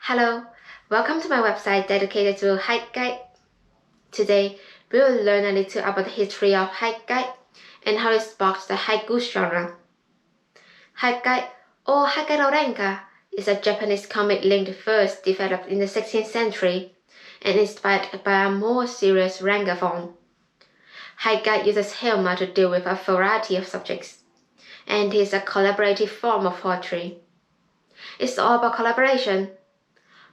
Hello, welcome to my website dedicated to Haikai. Today, we will learn a little about the history of Haikai and how it sparked the haiku genre. Haikai, or Haikai no renga, is a Japanese comic linked verse developed in the 16th century and inspired by a more serious renga form. Haikai uses humor to deal with a variety of subjects, and is a collaborative form of poetry. It's all about collaboration.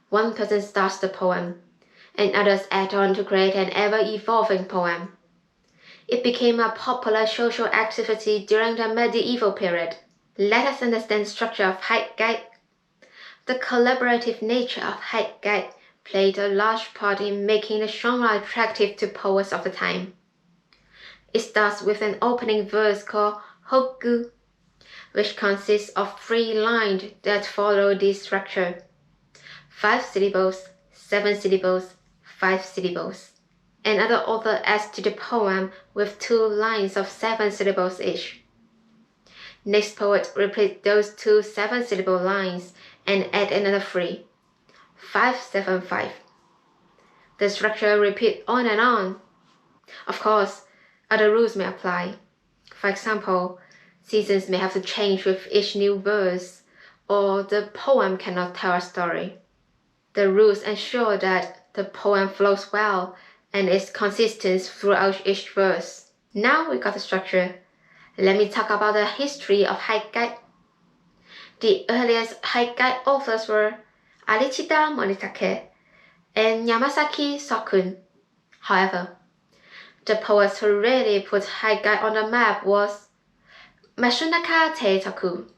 One person starts the poem, and others add on to create an ever-evolving poem. It became a popular social activity during the medieval period. Let us understand the structure of Haikai. The collaborative nature of Haikai played a large part in making the genre attractive to poets of the time. It starts with an opening verse called haiku, which consists of 3 lines that follow this structure: 5 syllables, 7 syllables, 5 syllables. Another author adds to the poem with 2 lines of 7 syllables each. Next poet repeats those 2 7-syllable lines and add another 3, 5, 7, 5. The structure repeats on and on. Of course, other rules may apply. For example, seasons may have to change with each new verse, or the poem cannot tell a story. The rules ensure that the poem flows well and is consistent throughout each verse. Now we got the structure. Let me talk about the history of Haikai. The earliest Haikai authors were Arichita Monitake and Yamasaki Sokun. However, the poet who really put Haikai on the map was Matsuo Bashō.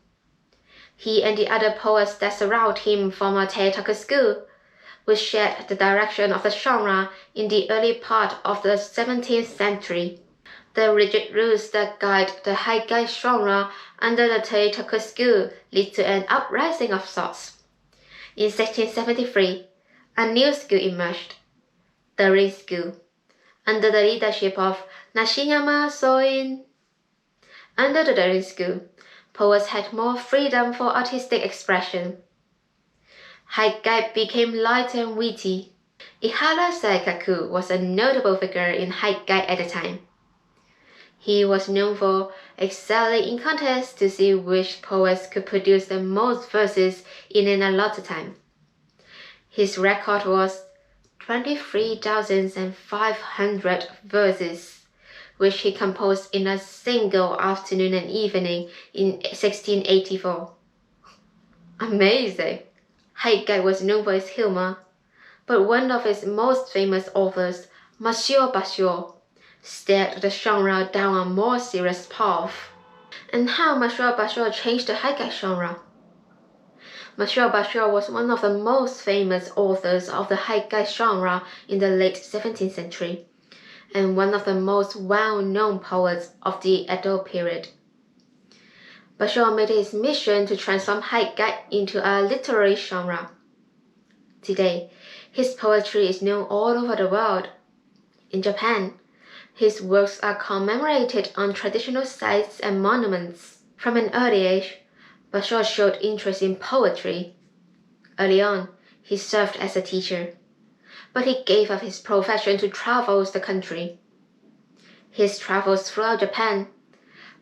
He and the other poets that surround him form a Teitoku school, which shared the direction of the genre in the early part of the 17th century. The rigid rules that guide the Haikai genre under the Teitoku school lead to an uprising of sorts. In 1673, a new school emerged, the Rin School, under the leadership of Nishiyama Soin. Under the Rin School, poets had more freedom for artistic expression. Haikai became light and witty. Ihara Saikaku was a notable figure in Haikai at the time. He was known for excelling in contests to see which poets could produce the most verses in an allotted time. His record was 23,500 verses, which he composed in a single afternoon and evening in 1684. Amazing! Haikai was known for his humor, but one of his most famous authors, Matsuo Bashō, steered the genre down a more serious path. And how Matsuo Bashō changed the Haikai genre? Matsuo Bashō was one of the most famous authors of the Haikai genre in the late 17th century, and one of the most well-known poets of the Edo period. Bashō made it his mission to transform Haikai into a literary genre. Today, his poetry is known all over the world. In Japan, his works are commemorated on traditional sites and monuments. From an early age, Bashō showed interest in poetry. Early on, he served as a teacher, but he gave up his profession to travel the country. His travels throughout Japan,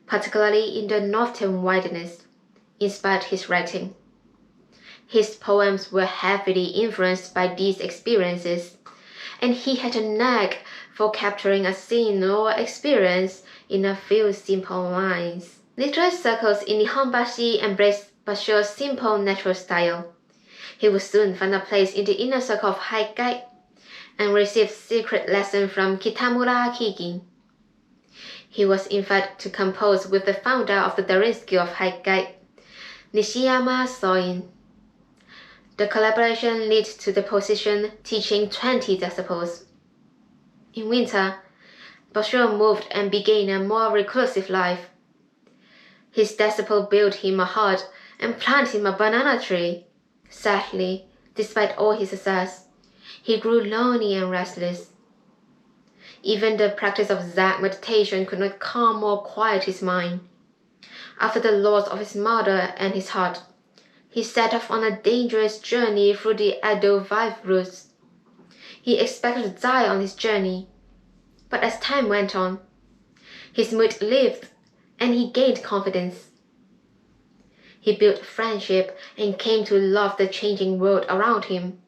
particularly in the northern wilderness, inspired his writing. His poems were heavily influenced by these experiences, and he had a knack for capturing a scene or experience in a few simple lines. Literary circles in Nihonbashi embraced Bashō's simple, natural style. He would soon find a place in the inner circle of Haikai and received secret lessons from Kitamura Kigin. He was invited to compose with the founder of the Rin School of Haikai, Nishiyama Soin. The collaboration led to the position teaching 20 disciples. In winter, Bashō moved and began a more reclusive life. His disciple built him a hut and planted him a banana tree. Sadly, despite all his success, he grew lonely and restless. Even the practice of Zen meditation could not calm or quiet his mind. After the loss of his mother and his heart, he set off on a dangerous journey through the Edo routes. He expected to die on his journey, but as time went on, his mood lifted and he gained confidence. He built friendship and came to love the changing world around him.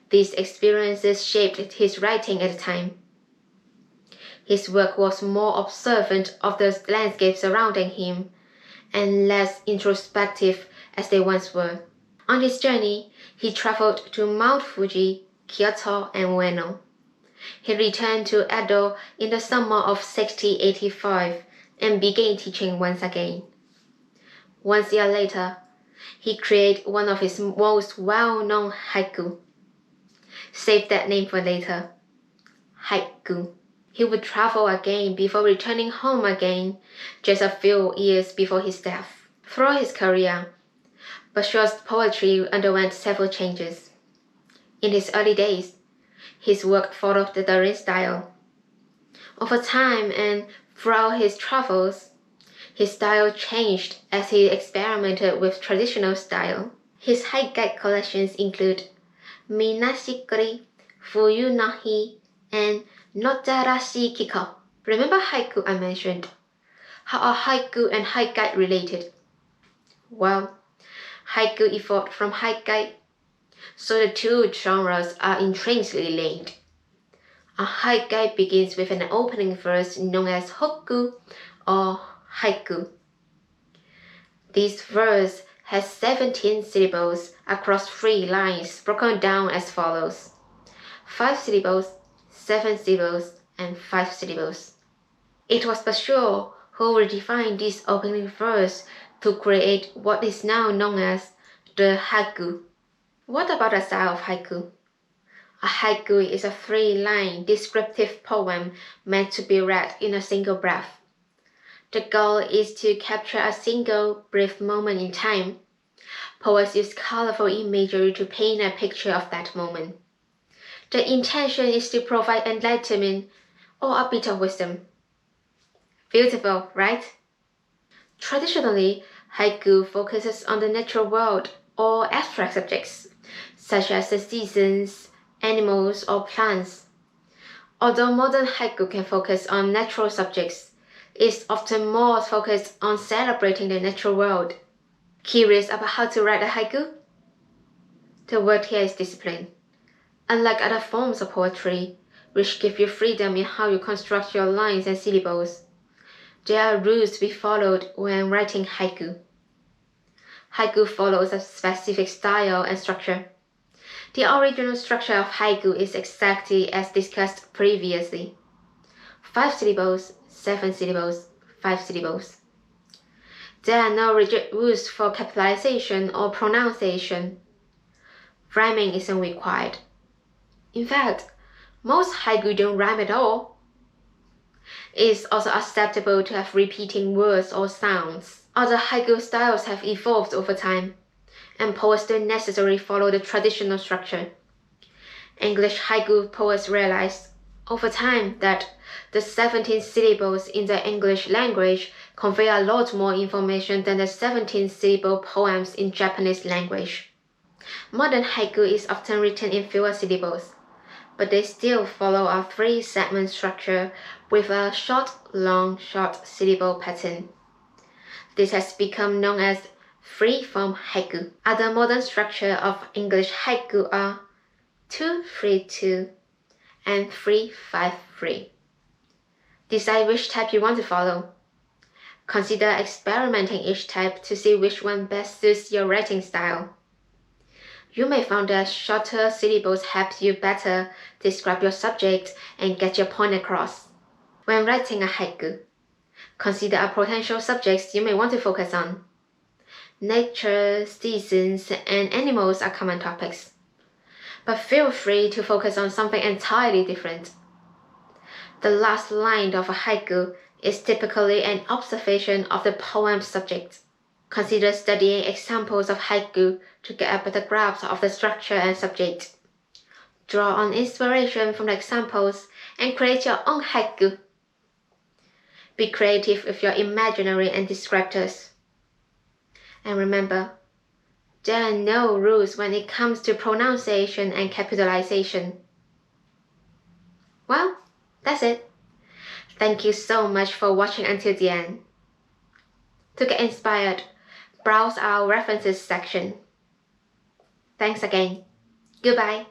These experiences shaped his writing at the time. His work was more observant of the landscape surrounding him and less introspective as they once were. On his journey, he traveled to Mount Fuji, Kyoto, and Ueno. He returned to Edo in the summer of 1685 and began teaching once again. 1 year later, he created one of his most well-known haiku. Save that name for later. Haiku. He would travel again before returning home again, just a few years before his death. Throughout his career, Bashō's poetry underwent several changes. In his early days, his work followed the Darin style. Over time and throughout his travels, his style changed as he experimented with traditional style. His haikai collections include Minashikuri, Fuyu no Hi, and Notarashi Kiko. Remember haiku I mentioned? How are haiku and haikai related? Well, haiku evolved from haikai, so the two genres are intrinsically linked. A haikai begins with an opening verse known as hokku or haiku. This verse has 17 syllables across 3 lines broken down as follows: 5 syllables, 7 syllables, and 5 syllables. It was Bashō who redefined this opening verse to create what is now known as the haiku. What about the style of haiku? A haiku is a 3-line descriptive poem meant to be read in a single breath. The goal is to capture a single, brief moment in time. Poets use colorful imagery to paint a picture of that moment. The intention is to provide enlightenment or a bit of wisdom. Beautiful, right? Traditionally, haiku focuses on the natural world or abstract subjects, such as the seasons, animals, or plants. Although modern haiku can focus on natural subjects, it's often more focused on celebrating the natural world. Curious about how to write a haiku? The word here is discipline. Unlike other forms of poetry, which give you freedom in how you construct your lines and syllables, there are rules to be followed when writing haiku. Haiku follows a specific style and structure. The original structure of haiku is exactly as discussed previously: 5 syllables, 7 syllables, 5 syllables. There are no rigid rules for capitalization or pronunciation. Rhyming isn't required. In fact, most haiku don't rhyme at all. It is also acceptable to have repeating words or sounds. Other haiku styles have evolved over time, and poets don't necessarily follow the traditional structure. English haiku poets realized over time that the 17 syllables in the English language convey a lot more information than the 17-syllable poems in Japanese language. Modern haiku is often written in fewer syllables, but they still follow a 3-segment structure with a short, long, short syllable pattern. This has become known as free-form haiku. Other modern structure of English haiku are 2-3-2 and 3-5-3. Decide which type you want to follow. Consider experimenting each type to see which one best suits your writing style. You may find that shorter syllables help you better describe your subject and get your point across. When writing a haiku, consider a potential subjects you may want to focus on. Nature, seasons, and animals are common topics, but feel free to focus on something entirely different. The last line of a haiku is typically an observation of the poem's subject. Consider studying examples of haiku to get a better grasp of the structure and subject. Draw on inspiration from the examples and create your own haiku. Be creative with your imaginary and descriptors. And remember, There are no rules when it comes to pronunciation and capitalization. Well, that's it. Thank you so much for watching until the end. To get inspired, browse our references section. Thanks again. Goodbye.